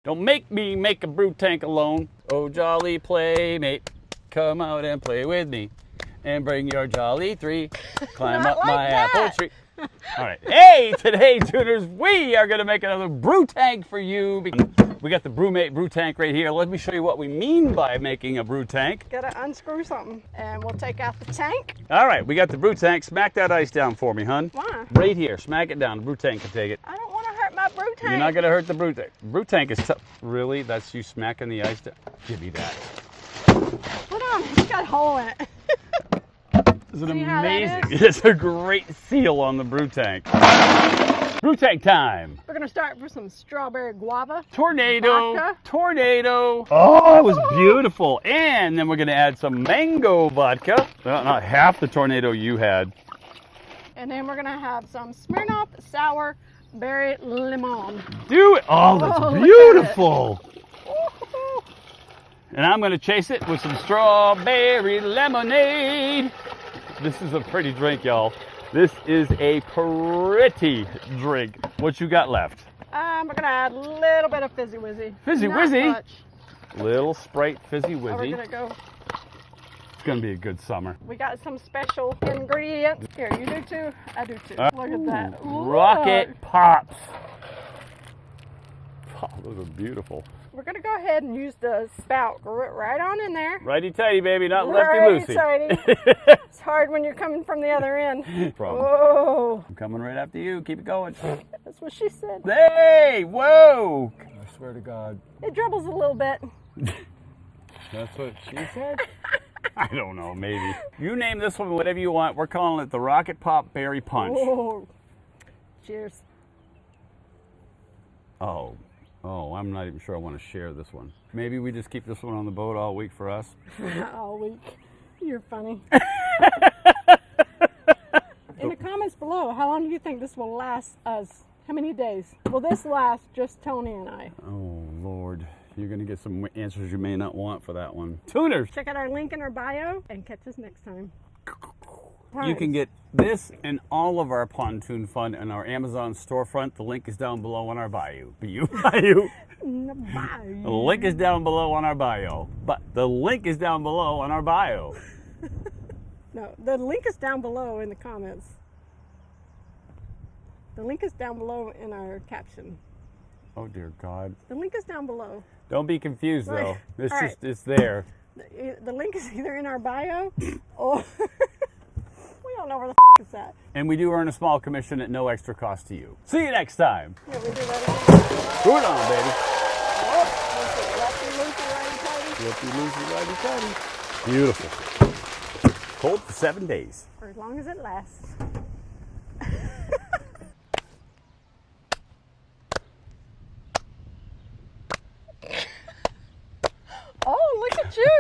Don't make me make a brew tank alone. Oh, jolly playmate, come out and play with me. And bring your jolly three, climb up my apple tree. All right. Hey, today, tuners, we are going to make another brew tank for you. We got the Brewmate brew tank right here. Let me show you what we mean by making a brew tank. Gotta unscrew something, and we'll take out the tank. All right, we got the brew tank. Smack that ice down for me, hun. Why? Right here. Smack it down. The brew tank can take it. I don't want to hurt my brew tank. You're not going to hurt the brew tank. Brew tank is tough. Really? That's you smacking the ice down? Give me that. Hold on, it's got a hole in it. It's an amazing. It's a great seal on the brew tank. Brew tank time. We're gonna start with some strawberry guava. Tornado. Vodka. Tornado. Oh, it was beautiful. And then we're gonna add some mango vodka. Not half the tornado you had. And then we're gonna have some Smirnoff sour berry lemonade. Do it. Oh, that's beautiful. And I'm gonna chase it with some strawberry lemonade. This is a pretty drink, y'all. This is a pretty drink. What you got left? We're gonna add a little bit of fizzy wizzy. Fizzy Not wizzy? much. Little Sprite fizzy We're wizzy. gonna go. It's gonna be a good summer. We got some special ingredients. Here, you do too. I do too. Look at that. Rocket Pops. Oh, those are beautiful. We're gonna go ahead and use the spout. Go right on in there. Righty tighty, baby, not Righty lefty loosey. tighty. It's hard when you're coming from the other end. Problem. Oh, I'm coming right after you. Keep it going. that's what she said. Hey, whoa! I swear to God. It dribbles a little bit. That's what she said? I don't know, maybe. You name this one whatever you want. We're calling it the Rocket Pop Berry Punch. Oh, cheers. Oh, I'm not even sure I want to share this one. Maybe we just keep this one on the boat all week for us. All week. You're funny. In the comments below, how long do you think this will last us? How many days? Will this last just Tony and I? Oh, Lord. You're going to get some answers you may not want for that one. Tuners! Check out our link in our bio and catch us next time. You can get this and all of our pontoon fun in our Amazon storefront. The link is down below on our bio. Bio. The link is down below on our bio. But the link is down below on our bio. No, the link is down below in the comments. The link is down below in our caption. Oh, dear God. The link is down below. Don't be confused, though. It's All just, it's there. The link is either in our bio or we don't know where the it's at. And we do earn a small commission at no extra cost to you. See you next time. Yeah, we do that again. Put it on, baby. Lefty, loosey, righty, tighty. Lefty, loosey, righty, tighty. Beautiful. Cold for 7 days. For as long as it lasts. Oh, look at you.